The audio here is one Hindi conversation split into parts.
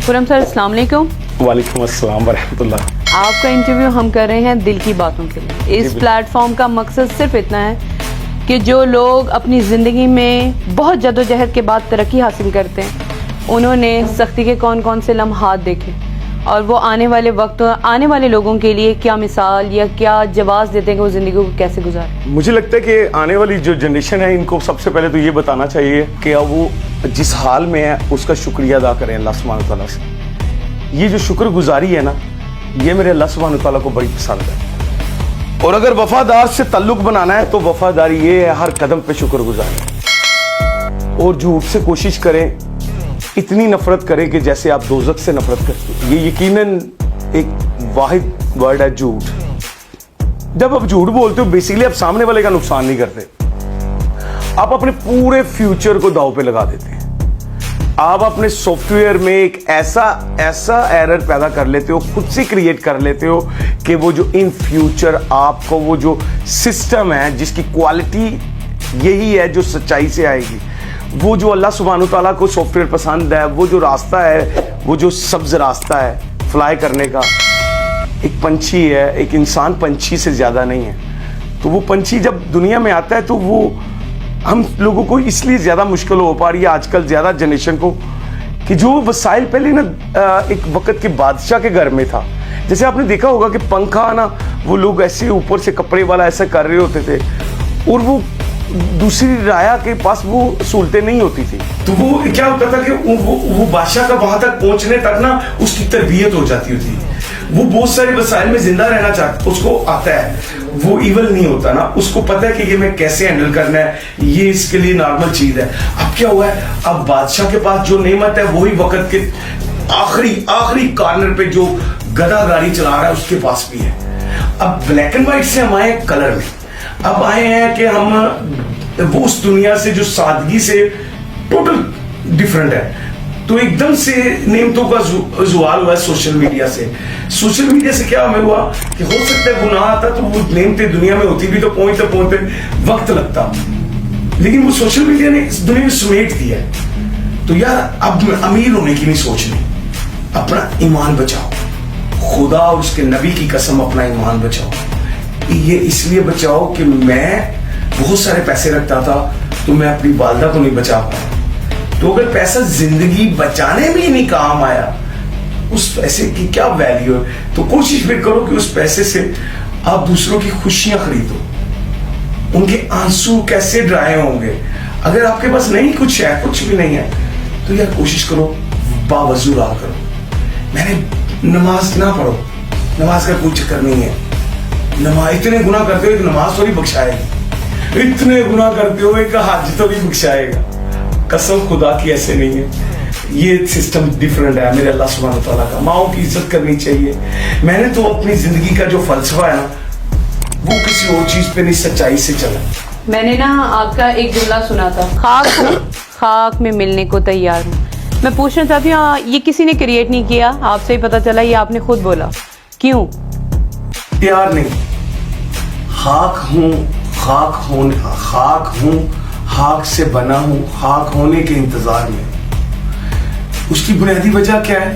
खुरम सर, अस्सलाम वालेकुम। वालेकुम अस्सलाम वरहमतुल्लाह। आपका इंटरव्यू हम कर रहे हैं दिल की बातों के लिए। इस प्लेटफॉर्म का मकसद सिर्फ इतना है कि जो लोग अपनी ज़िंदगी में बहुत जदोजहद के बाद तरक्की हासिल करते हैं, उन्होंने सख्ती के कौन कौन से लम्हात देखे और वो आने वाले वक्त, आने वाले लोगों के लिए क्या मिसाल या क्या जवाब देते हैं कि वो ज़िंदगी को कैसे गुजारें। मुझे लगता है कि आने वाली जो जनरेशन है, इनको सबसे पहले तो ये बताना चाहिए कि अब वो जिस हाल में है उसका शुक्रिया अदा करें अल्लाह सुब्हानहू तआला से। ये जो शुक्रगुजारी है ना, ये मेरे अल्लाह सुब्हानहू तआला को बड़ी पसंद है। और अगर वफादार से ताल्लुक बनाना है तो वफादारी ये है, हर कदम पे शुक्रगुजारी। और झूठ से कोशिश करें, इतनी नफरत करें कि जैसे आप दोज़ख से नफरत करते हैं। ये यकीनन एक वाहिद वर्ड है, झूठ। जब आप झूठ बोलते हो, बेसिकली आप सामने वाले का नुकसान नहीं करते, आप अपने पूरे फ्यूचर को दांव पे लगा देते हैं। आप अपने सॉफ्टवेयर में एक ऐसा एरर पैदा कर लेते हो, खुद से क्रिएट कर लेते हो कि वो जो इन फ्यूचर आपको वो जो सिस्टम है जिसकी क्वालिटी यही है जो सच्चाई से आएगी, वो जो अल्लाह सुब्हानहू तआला को सॉफ्टवेयर पसंद है, वो जो रास्ता है, वो जो सब्ज रास्ता है फ्लाई करने का, एक पंछी है, एक इंसान पंछी से ज़्यादा नहीं है। तो वो पंछी जब दुनिया में आता है तो वो हम लोगों को इसलिए ज़्यादा मुश्किल हो पा रही है आजकल, ज़्यादा जनरेशन को, कि जो वसाइल पहले ना एक वक्त के बादशाह के घर में था। जैसे आपने देखा होगा कि पंखा ना, वो लोग ऐसे ऊपर से कपड़े वाला ऐसा कर रहे होते थे, और वो दूसरी राया के पास वो सहूलतें नहीं होती थी। तो वो क्या होता था कि वो बादशाह का वहां तक पहुंचने तक ना उसकी तरबियत हो जाती थी। वो बहुत सारे वसाइल में जिंदा रहना चाहता, उसको आता है, वो इवल नहीं होता ना, उसको पता है कि ये मैं कैसे हैंडल करना है, ये इसके लिए नॉर्मल चीज है। अब क्या हुआ है, अब बादशाह के पास जो नेमत है वही वक्त के आखिरी कॉर्नर पे जो गधा गाड़ी चला रहा है उसके पास भी है। अब ब्लैक एंड व्हाइट से हम आए कलर में, अब आए हैं कि हम वो उस दुनिया से जो सादगी से टोटल डिफरेंट है। तो एकदम से नेमतों का जुवाल हुआ है सोशल मीडिया से। सोशल मीडिया से क्या हमें हुआ कि हो सकता है गुनाह आता तो वो नेमतें दुनिया में होती भी तो पहुंचते वक्त लगता, लेकिन वो सोशल मीडिया ने इस दुनिया में समेट दिया है। तो यार अब अमीर होने की नहीं सोचनी, अपना ईमान बचाओ, खुदा और उसके नबी की कसम अपना ईमान बचाओ। ये इसलिए बचाओ कि मैं बहुत सारे पैसे रखता था तो मैं अपनी वालदा को नहीं बचा पाया। तो अगर पैसा जिंदगी बचाने में ही नहीं काम आया, उस पैसे की क्या वैल्यू है। तो कोशिश भी करो कि उस पैसे से आप दूसरों की खुशियां खरीदो, उनके आंसू कैसे ड्राई होंगे। अगर आपके पास नहीं कुछ है, कुछ भी नहीं है, तो यार कोशिश करो बावजू रहा करो। मैंने नमाज ना पढ़ो, नमाज का कोई चक्कर नहीं है। नमाज इतने गुनाह करते हो, एक नमाज तो नहीं बख्शाएगी, इतने गुनाह करते हो एक हज तो नहीं बख्शाएगा। कसम खुदा की ऐसे नहीं है, ये सिस्टम डिफरेंट है मेरे अल्लाह सुब्हानहू तआला का। माओ की इज्जत करनी चाहिए। मैंने तो अपनी जिंदगी का जो फलसफा है ना, वो किसी और चीज पे नहीं, सच्चाई से चला। मैंने ना आपका एक जुमला सुना था, खाक में मिलने को तैयार हूँ। मैं पूछना चाहती हूँ, ये किसी ने क्रिएट नहीं किया, आपसे ही पता चला, ये आपने खुद बोला, क्यों? तैयार नहीं, खाक हूं, खाक से बना हूं, खाक होने के इंतजार में। उसकी बुनियादी वजह क्या है?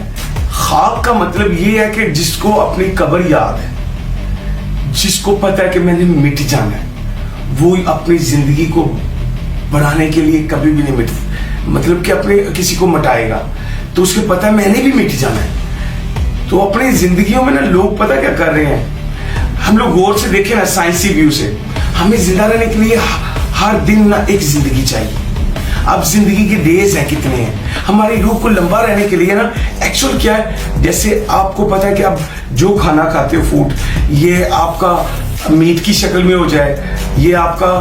खाक का मतलब ये है कि जिसको अपनी कब्र याद है, जिसको पता है कि मैंने मिट जाना है, वो अपनी जिंदगी को बढ़ाने के लिए कभी भी नहीं मतलब कि अपने किसी को मटाएगा, तो उसको पता है मैंने भी मिट जाना है। तो अपनी जिंदगियों में ना लोग पता क्या कर रहे हैं, हम लोग गौर से देखें ना, साइंसी व्यू से, हमें जिंदा रहने के लिए हर दिन ना एक जिंदगी चाहिए। अब जिंदगी के डेज हैं कितने हैं, हमारी रूह को लंबा रहने के लिए ना एक्चुअल क्या है, जैसे आपको पता है कि आप जो खाना खाते हो फूड, ये आपका मीट की शक्ल में हो जाए, ये आपका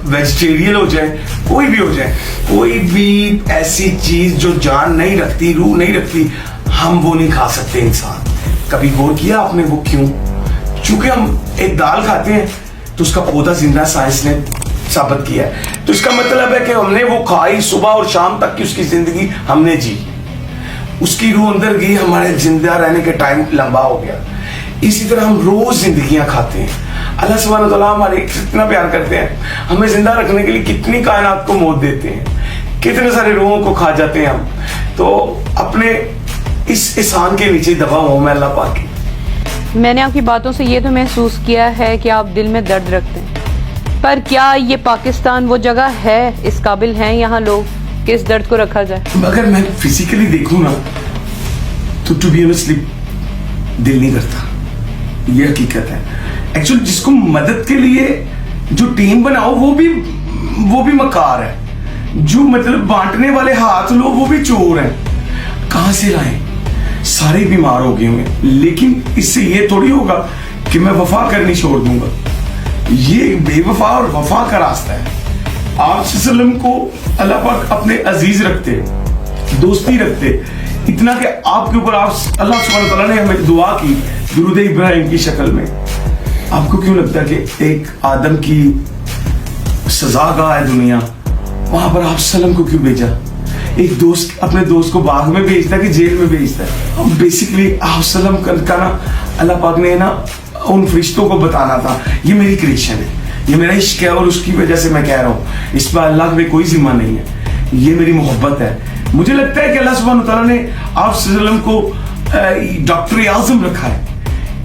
वेजिटेरियन हो जाए, कोई भी हो जाए, कोई भी ऐसी चीज जो जान नहीं रखती, रूह नहीं रखती, हम वो नहीं खा सकते इंसान। कभी गौर किया आपने वो क्यों? चूंकि हम एक दाल खाते हैं तो उसका पौधा जिंदा, साइंस ने साबित किया है। तो इसका मतलब है कि हमने वो खाई, सुबह और शाम तक की उसकी जिंदगी हमने जी, उसकी रूह अंदर गई, हमारे जिंदा रहने के टाइम लंबा हो गया। इसी तरह हम रोज जिंदगियां खाते हैं। अल्लाह सुब्हानहू तआला हमारे इतना प्यार करते हैं, हमें जिंदा रखने के लिए कितनी कायनात को मौत देते हैं। कितने सारे रोगों को खा जाते हैं हम। तो अपने इस एहसान के नीचे दबा हुआ मैं अल्लाह पाक की। मैंने आपकी बातों से ये तो महसूस किया है कि आप दिल में दर्द रखते हैं, पर क्या ये पाकिस्तान वो जगह है, इस काबिल हैं यहाँ लोग कि इस दर्द को रखा जाए? अगर मैं फिजिकली देखूं ना तो टू बी ऑनेस्टली दिल नहीं करता, ये हकीकत है। एक्चुअली जिसको मदद के लिए जो टीम बनाओ वो भी मकार है, जो मतलब बांटने वाले हाथ लो वो भी चोर हैं। कहां से लाए? सारे बीमार हो गए हैं, लेकिन इससे ये थोड़ी होगा कि मैं वफा करनी छोड़ दूंगा। ये बेवफा और वफा का रास्ता है। आप सल्लम को अल्लाह पाक अपने अजीज रखते, दोस्ती रखते, इतना कि आपके ऊपर आप अल्लाह सुब्हानहू तआला ने हमें दुआ की दुरूद इब्राहिम की शक्ल में। आपको क्यों लगता है कि एक आदम की सजागाह है दुनिया, वहां पर आप सल्लम को क्यों भेजा? एक दोस्त अपने दोस्त को बाग में भेजता है कि जेल में भेजता है? बेसिकली आप सल्लम का ना अल्लाह पाक ने ना उन फरिश्तों को बताना था ये मेरी क्रिएशन है, ये मेरा इश्क है, और उसकी वजह से मैं कह रहा हूँ, इस पर अल्लाह में कोई जिम्मा नहीं है, ये मेरी मोहब्बत है। मुझे लगता है कि अल्लाह सुब्हानहू तआला ने आप सल्लम को डॉक्टर आज़म रखा है,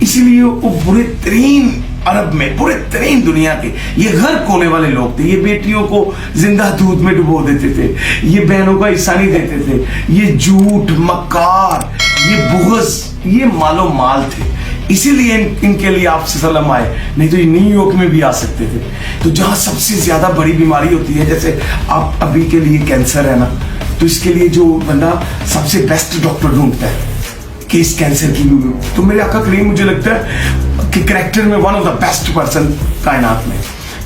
इसीलिए वो बुरे तरीन अरब में, बुरे तरीन दुनिया के ये गर्क होने वाले लोग थे। ये बेटियों को जिंदा दूध में डुबो देते थे, ये बहनों का हिस्सा नहीं देते थे, ये झूठ मकार, ये बुग़्ज़, ये मालो माल थे। इसीलिए इनके लिए आप सल्लम आए, नहीं तो ये न्यूयॉर्क में भी आ सकते थे। तो जहां सबसे ज्यादा बड़ी बीमारी होती है, जैसे आप अभी के लिए कैंसर है ना, तो इसके लिए जो बंदा सबसे बेस्ट डॉक्टर ढूंढता है कि इस कैंसर की, तो मेरे आका करीम मुझे लगता है कि करेक्टर में one of the best person कायनात में,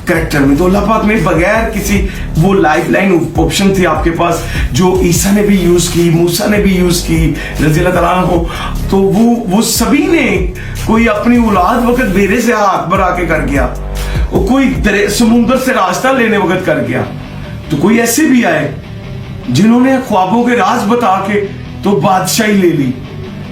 करेक्टर में। तो अल्लाह पाक ने बगैर किसी वो लाइफ लाइन ऑप्शन थी आपके पास, जो ईसा ने भी यूज की, मूसा ने भी यूज की रज़ी अल्लाह तआला अन्हु, तो वो सभी ने, कोई अपनी औलाद वक्त बेरे से हाथ भरा के कर गया, और कोई समुंदर से रास्ता लेने वक्त कर गया, तो कोई ऐसे भी आए जिन्होंने ख्वाबों के राज बता के तो बादशाही ले ली,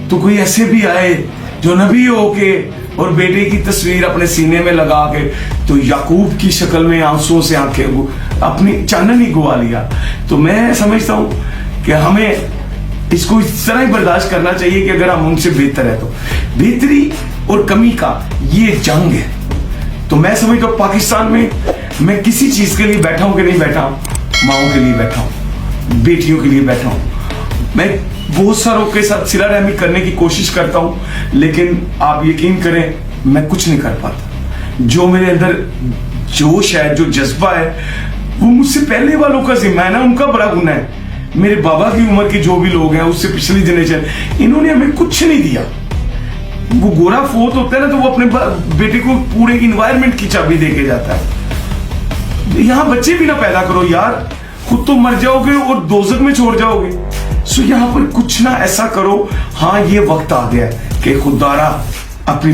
तो कोई ऐसे भी आए जो नबी होके और बेटे की तस्वीर अपने सीने में लगा के तो याकूब की शक्ल में आंसुओं से आंखें अपनी चानन ही गुआ लिया। तो मैं समझता हूं कि हमें इसको इस तरह ही बर्दाश्त करना चाहिए कि अगर हम उनसे बेहतर है तो बेहतरी और कमी का ये जंग है। तो मैं समझता हूं पाकिस्तान में मैं किसी चीज के लिए बैठा हूं कि नहीं बैठा हूं, माओं के लिए बैठा हूं, बेटियों के लिए बैठा हूं, मैं बहुत सारों के साथ सिला रहमी करने की कोशिश करता हूं, लेकिन आप यकीन करें मैं कुछ नहीं कर पाता। जो मेरे अंदर जोश है, जो जज्बा है, वो मुझसे पहले वालों का जिम्मा है ना, उनका बड़ा गुना है। मेरे बाबा की उम्र के जो भी लोग हैं, उससे पिछली जनरेशन, इन्होंने हमें कुछ नहीं दिया। वो गोरा फोत होता है ना, तो वो अपने बेटे को पूरे इन्वायरमेंट की चाबी दे के जाता है। यहां बच्चे भी ना पैदा करो यार, खुद तो मर जाओगे और दोजख में छोड़ जाओगे। सो यहाँ पर कुछ ना ऐसा करो। हाँ, ये वक्त आ गया है कि खुदारा अपनी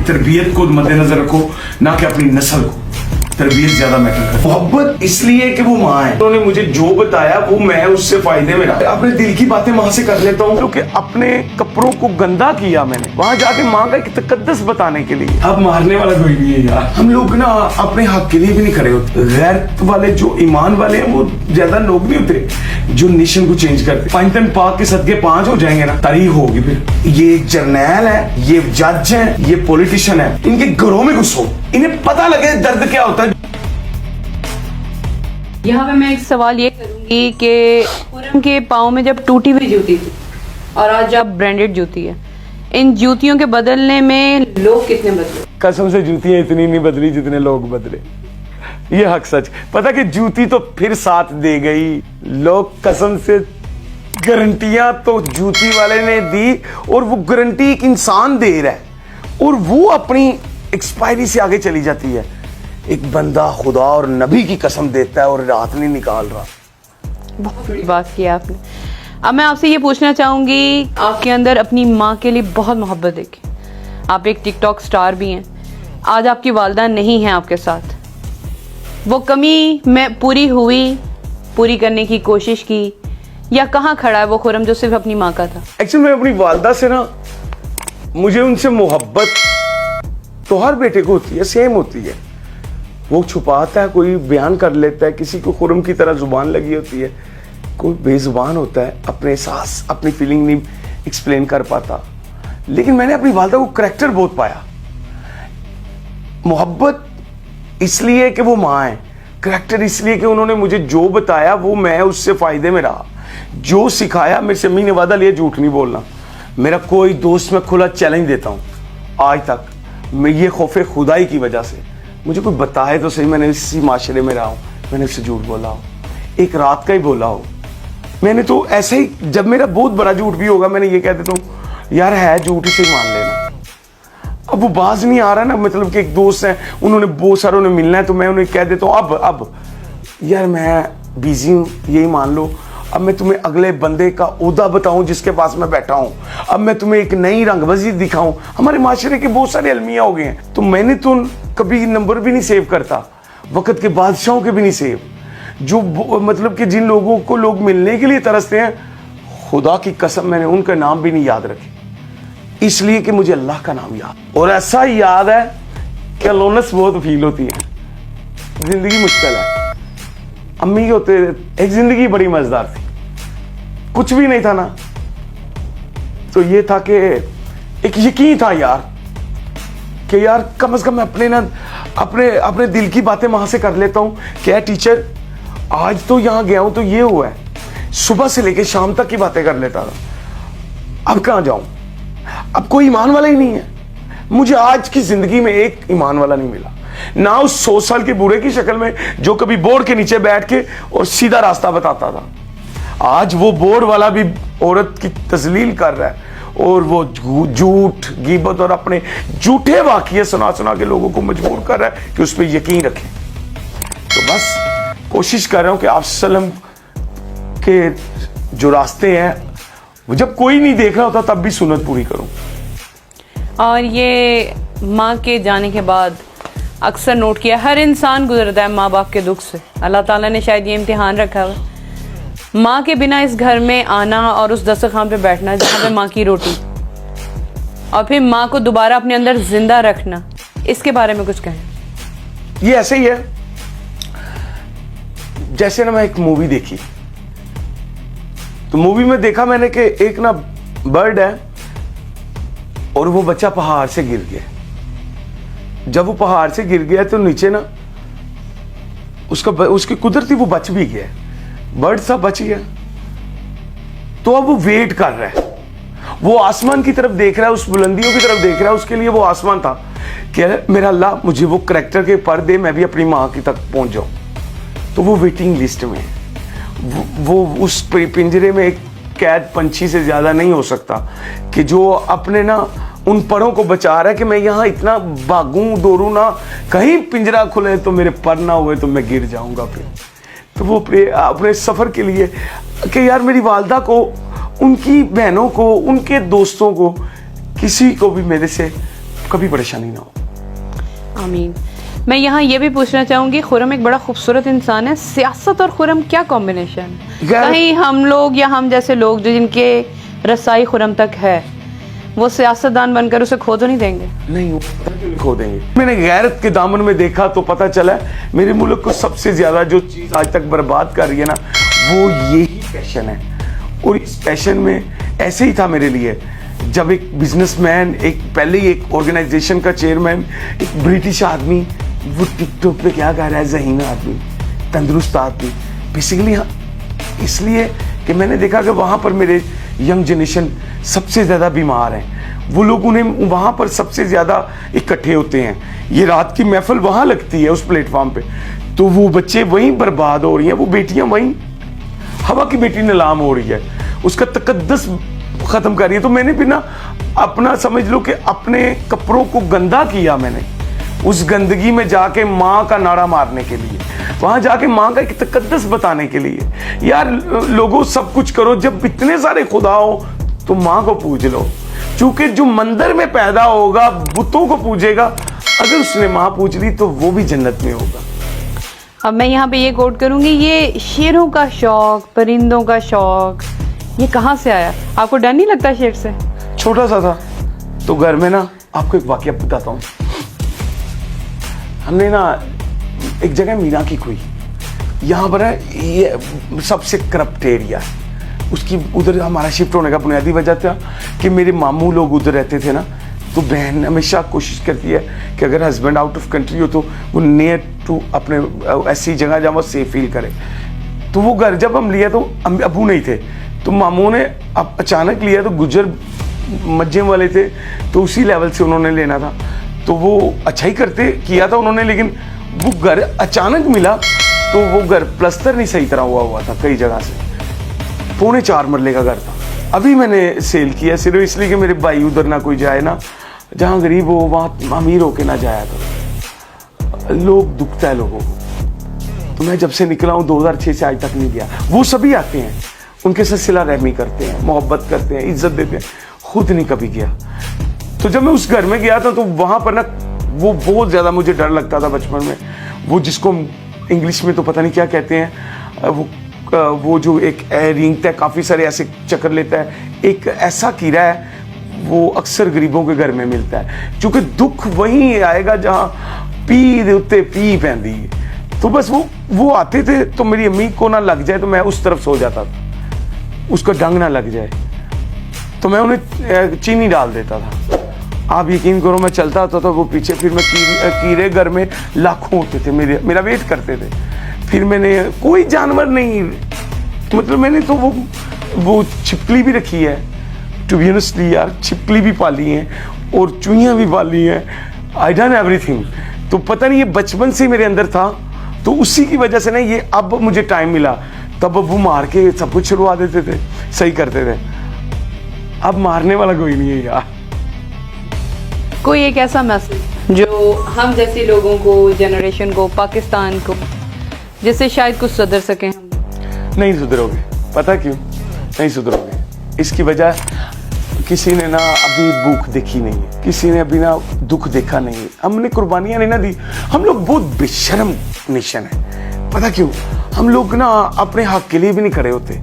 तरबियत को मद्देनजर रखो, ना कि अपनी नस्ल को। तरबियत ज्यादा मैटर करती है। मोहब्बत इसलिए कि वो माँ है, उन्होंने मुझे जो बताया वो मैं उससे फायदे में रहा। अपने दिल की बातें माँ से कर लेता हूँ, क्योंकि अपने कपड़ों को गंदा किया मैंने वहां जाके माँ का एक तकद्दस बताने के लिए। अब मारने वाला कोई नहीं है यार। हम लोग ना अपने हक के लिए भी नहीं खड़े होते। गैरत वाले, जो ईमान वाले हैं, वो ज्यादा लोग नहीं होते जो नेशन को चेंज करते। पंचतन पाक के सदके 5 हो जाएंगे ना, तारीख होगी फिर। ये जर्नैल है, ये जज है, ये पॉलिटिशियन है, इनके घरों में घुसो, इन्हें पता लगे दर्द क्या होता है। यहाँ पे मैं एक सवाल ये करूंगी कि खुर्रम के पाँव में जब टूटी हुई जूती थी और आज जब ब्रांडेड जूती है, इन जूतियों के बदलने में लोग कितने बदले? कसम से जूतियां इतनी नहीं बदली जितने लोग बदले। ये हक सच। पता कि जूती तो फिर साथ दे गई, लोग कसम से गारंटियां तो जूती वाले ने दी, और वो गारंटी एक इंसान दे रहा है और वो अपनी एक्सपायरी से आगे चली जाती है। एक बंदा खुदा और नबी की कसम देता है और रात नहीं निकाल रहा। बहुत बड़ी बात की आपने। अब मैं आपसे ये पूछना चाहूंगी, आपके अंदर अपनी माँ के लिए बहुत मोहब्बत देखी, आप एक टिकटॉक स्टार भी हैं, आज आपकी वालदा नहीं है आपके साथ, वो कमी में पूरी करने की कोशिश की, या कहाँ खड़ा है वो खुर्रम जो सिर्फ अपनी माँ का था? एक्चुअली मैं अपनी वालदा से ना, मुझे उनसे मोहब्बत तो हर बेटे को होती है, सेम होती है। वो छुपाता है, कोई बयान कर लेता है, किसी को खुरम की तरह जुबान लगी होती है, कोई बेजुबान होता है, अपने एहसास अपनी फीलिंग नहीं एक्सप्लेन कर पाता। लेकिन मैंने अपनी वालदा को करैक्टर बहुत पाया। मोहब्बत इसलिए कि वो माँ है, करैक्टर इसलिए कि उन्होंने मुझे जो बताया वो मैं उससे फायदे में रहा, जो सिखाया। मेरे से अम्मी ने वादा लिया झूठ नहीं बोलना। मेरा कोई दोस्त मैं खुला चैलेंज देता हूँ आज तक, मैं ये खौफे खुदाई की वजह से, मुझे कोई बताए तो सही मैंने इसी माशरे में रहा हूँ, मैंने उससे झूठ बोला हो, एक रात का ही बोला हो। मैंने तो ऐसे ही, जब मेरा बहुत बड़ा झूठ भी होगा मैंने ये कह देता हूँ यार है झूठ, इसे मान लेना। अब वो बाज नहीं आ रहा ना, मतलब कि एक दोस्त है, उन्होंने बहुत सारों ने मिलना है तो मैं उन्हें कह देता हूँ अब यार मैं बिजी हूँ, यही मान लो। अब मैं तुम्हें अगले बंदे का ओहदा बताऊं जिसके पास मैं बैठा हूं, अब मैं तुम्हें एक नई रंगबाजी दिखाऊं। हमारे माशरे के बहुत सारे अलमिया हो गए हैं, तो मैंने तो कभी नंबर भी नहीं सेव करता, वक्त के बादशाहों के भी नहीं सेव, जो मतलब कि जिन लोगों को लोग मिलने के लिए तरसते हैं, खुदा की कसम मैंने उनका नाम भी नहीं याद रखे, इसलिए कि मुझे अल्लाह का नाम याद, और ऐसा याद है कि लोनस बहुत फील होती है। जिंदगी मुश्किल है। अम्मी के होते एक जिंदगी बड़ी मजेदार थी, कुछ भी नहीं था ना, तो ये था कि एक यकीन था यार कि यार कम से कम मैं अपने दिल की बातें वहां से कर लेता हूं। क्या टीचर आज तो यहां गया हूं तो ये हुआ है, सुबह से लेकर शाम तक की बातें कर लेता था। अब कहां जाऊं, अब कोई ईमान वाला ही नहीं है। मुझे आज की जिंदगी में एक ईमान वाला नहीं मिला, ना उस 100 साल के बूढ़े की शक्ल में जो कभी बोर्ड के नीचे बैठ के और सीधा रास्ता बताता था। आज वो बोर्ड वाला भी औरत की तजलील कर रहा है, और वो झूठ गीबत और अपने झूठे वाक़ये सुना के लोगों को मजबूर कर रहा है कि उस पर यकीन रखें। तो बस कोशिश कर रहा हूं कि आप सल्लम के जो रास्ते हैं, वो जब कोई नहीं देख रहा होता तब भी सुन्नत पूरी करूं। और ये माँ के जाने के बाद अक्सर नोट किया, हर इंसान गुजरता है माँ बाप के दुख से। अल्लाह ताला ने शायद ये इम्तिहान रखा हुआ, माँ के बिना इस घर में आना और उस दस्तरखान पे बैठना जहाँ पे माँ की रोटी, और फिर माँ को दोबारा अपने अंदर जिंदा रखना, इसके बारे में कुछ कहें। ये ऐसे ही है जैसे ना मैं एक मूवी देखी, तो मूवी में देखा मैंने कि एक ना बर्ड है और वो बच्चा पहाड़ से गिर गया। जब वो पहाड़ से गिर गया तो नीचे ना उसकी कुदरती वो बच भी गया, बर्ड सा बच गया। तो अब वो वेट कर रहा है, वो आसमान की तरफ देख रहा है, उस बुलंदियों की तरफ देख रहा है। उसके लिए वो आसमान था कि मेरा अल्लाह मुझे वो करैक्टर के पर दे, मैं भी अपनी माँ की तक पहुंच जाऊं। तो वो वेटिंग लिस्ट में, वो उस पिंजरे में एक कैद पंछी से ज्यादा नहीं हो सकता कि जो अपने ना उन परों को बचा रहा है कि मैं यहाँ इतना भागूं दौड़ूं ना, कहीं पिंजरा खुले तो मेरे पर ना हुए तो मैं गिर जाऊंगा फिर। तो वो अपने सफर के लिए कि यार मेरी वालदा को, उनकी बहनों को, उनके दोस्तों को, किसी को भी मेरे से कभी परेशानी ना हो। आमीन। मैं यहाँ ये भी पूछना चाहूंगी, खुरम एक बड़ा खूबसूरत इंसान है, सियासत और खुरम क्या कॉम्बिनेशन है? कहीं हम लोग या हम जैसे लोग जो जिनके रसाई खुरम तक है, वो सियासतदान बनकर उसे खो तो नहीं देंगे? नहीं खो देंगे। मैंने गैरत के दामन में देखा तो पता चला मेरे मुल्क को सबसे ज्यादा जो चीज आज तक बर्बाद कर रही है ना, वो यही पैशन है। और इस पैशन में ऐसे ही था मेरे लिए, जब एक बिजनेसमैन, एक पहले ही एक ऑर्गेनाइजेशन का चेयरमैन, एक ब्रिटिश आदमी, वो टिकटॉक पे क्या कह रहा है, ज़हीन आदमी, तंदुरुस्त आदमी, बेसिकली इसलिए कि मैंने देखा कि वहाँ पर मेरे यंग जनरेशन सबसे ज़्यादा बीमार हैं। वो लोग उन्हें वहाँ पर सबसे ज़्यादा इकट्ठे होते हैं, ये रात की महफिल वहाँ लगती है उस प्लेटफॉर्म पे, तो वो बच्चे वहीं बर्बाद हो रही हैं, वो बेटियाँ वहीं हवा की बेटी नीलाम हो रही है, उसका तकद्दस ख़त्म कर रही है। तो मैंने भी ना अपना समझ लो कि अपने कपड़ों को गंदा किया मैंने, उस गंदगी में जाके माँ का नारा मारने के लिए, वहां जाके माँ का एक तकद्दस बताने के लिए। यार लोगों सब कुछ करो, जब इतने सारे खुदा हो तो माँ को पूज लो, क्योंकि जो मंदिर में पैदा होगा बुतों को पूजेगा, अगर उसने माँ पूज ली तो वो भी जन्नत में होगा। अब मैं यहाँ पे ये कोट करूंगी, ये शेरों का शौक, परिंदों का शौक, ये कहाँ से आया? आपको डर नहीं लगता शेर से? छोटा सा था तो घर में ना, आपको एक वाकया बताता हूँ। हमने ना एक जगह मीना की कोई, यहाँ पर है ये सबसे करप्ट एरिया है। उसकी उधर हमारा शिफ्ट होने का बुनियादी वजह था कि मेरे मामू लोग उधर रहते थे ना, तो बहन हमेशा कोशिश करती है कि अगर हस्बैंड आउट ऑफ कंट्री हो तो वो नियर टू अपने ऐसी जगह जहाँ वो सेफ फील करे। तो वो घर जब हम लिया तो अबू नहीं थे, तो मामू ने अब अचानक लिया, तो गुजर मज्जे वाले थे तो उसी लेवल से उन्होंने लेना था, तो वो अच्छा ही करते किया था उन्होंने। लेकिन वो घर अचानक मिला तो वो घर प्लस्तर नहीं सही तरह हुआ था कई जगह से, 4.25 मरले का घर था। अभी मैंने सेल किया सिर्फ इसलिए कि मेरे भाई उधर ना कोई जाए ना, जहाँ गरीब हो वहाँ अमीर होके ना जाया तो लोग दुखता है लोगों को। तो मैं जब से निकला हूँ 2006 से आज तक नहीं गया। वो सभी आते हैं, उनके साथ सिला रहमी करते हैं, मोहब्बत करते हैं, इज्जत देते हैं, खुद नहीं कभी गया। तो जब मैं उस घर में गया था तो वहाँ पर ना वो बहुत ज़्यादा मुझे डर लगता था बचपन में। वो जिसको इंग्लिश में तो पता नहीं क्या कहते हैं, वो जो एक रेंगता है, काफ़ी सारे ऐसे चक्कर लेता है, एक ऐसा कीड़ा है, वो अक्सर गरीबों के घर में मिलता है। क्योंकि दुख वहीं आएगा जहाँ पी दे उत्ते पी पैंदी है। तो बस वो आते थे तो मेरी अम्मी को ना लग जाए तो मैं उस तरफ सो जाता था, उसका डंग ना लग जाए तो मैं उन्हें चीनी डाल देता था। आप यकीन करो मैं चलता होता था वो पीछे, फिर मैं कीड़े घर में लाखों होते थे, मेरा वेट करते थे। फिर मैंने कोई जानवर नहीं, मतलब मैंने तो वो छिपकली भी रखी है, टू बी ऑनेस्टली यार, छिपकली भी पाली है और चूहियाँ भी पाली हैं। I done everything. तो पता नहीं ये बचपन से मेरे अंदर था, तो उसी की वजह से ना ये अब मुझे टाइम मिला तब वो मार के सब कुछ छुड़वा देते थे, सही करते थे। अब मारने वाला कोई नहीं है यार। कोई एक ऐसा मैसेज जो हम जैसे लोगों को, जनरेशन को, पाकिस्तान को, जिससे शायद कुछ सुधर सकें हम? नहीं सुधरोगे, पता क्यों नहीं सुधरोगे? इसकी वजह किसी ने ना अभी भूख देखी नहीं है, किसी ने अभी ना दुख देखा नहीं है, हमने कुर्बानियां नहीं ना दी। हम लोग बहुत बेशर्म नेशन है, पता क्यों? हम लोग ना अपने हक के लिए भी नहीं खड़े होते।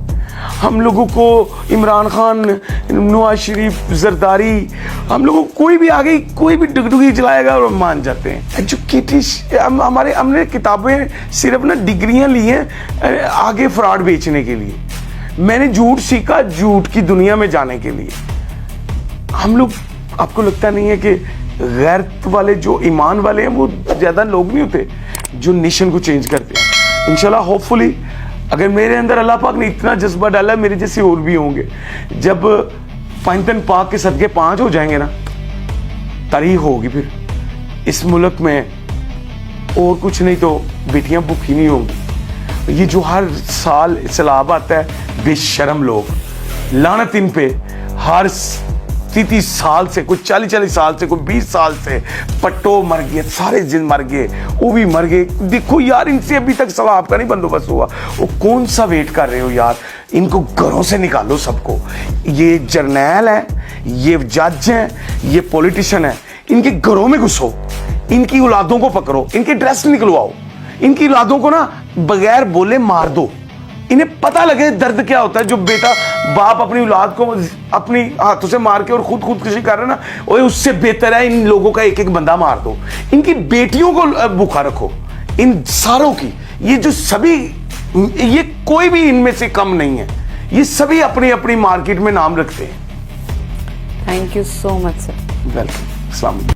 हम लोगों को इमरान खान, नवाज शरीफ, जरदारी, हम लोगों को कोई भी आगे कोई भी डुगडुगी चलाएगा और मान जाते हैं। एजुकेटेड हमने किताबें सिर्फ ना डिग्रियां ली हैं आगे फ्रॉड बेचने के लिए। मैंने झूठ सीखा झूठ की दुनिया में जाने के लिए। हम लोग, आपको लगता नहीं है कि गैरत वाले जो ईमान वाले हैं वो ज्यादा लोग नहीं होते जो नेशन को चेंज करते हैं? इंशाल्लाह होपफुली अगर मेरे अंदर अल्लाह पाक ने इतना जज्बा डाला, मेरे जैसे और भी होंगे। जब पंजतन पाक के सदके 5 हो जाएंगे ना, तारीख होगी फिर इस मुल्क में, और कुछ नहीं तो बेटियां भूखी नहीं होंगी। ये जो हर साल सैलाब आता है, बेशरम लोग, लानत इन पे, हर 30 साल से, कोई 40 साल से, कोई 20 साल से पट्टो मर गए, सारे जिन मर गए, वो भी मर गए। देखो यार, इनसे अभी तक सवाब का नहीं बंदोबस्त हुआ। वो कौन सा वेट कर रहे हो यार? इनको घरों से निकालो सबको। ये जर्नैल है, ये जज हैं, ये पॉलिटिशियन है, इनके घरों में घुसो, इनकी औलादों को पकड़ो, इनकी ड्रेस निकलवाओ, इनकी औलादों को ना बगैर बोले मार दो। इन्हें पता लगे दर्द क्या होता है। जो बेटा बाप अपनी औलाद को अपनी हाथों से मार के और खुदकुशी कर रहे हैं ना, वो उससे बेहतर है इन लोगों का एक एक बंदा मार दो। इनकी बेटियों को भूखा रखो, इन सारों की। ये जो सभी, ये कोई भी इनमें से कम नहीं है, ये सभी अपनी अपनी मार्केट में नाम रखते हैं। Thank you so much sir. Welcome. अस्सलाम वालेकुम।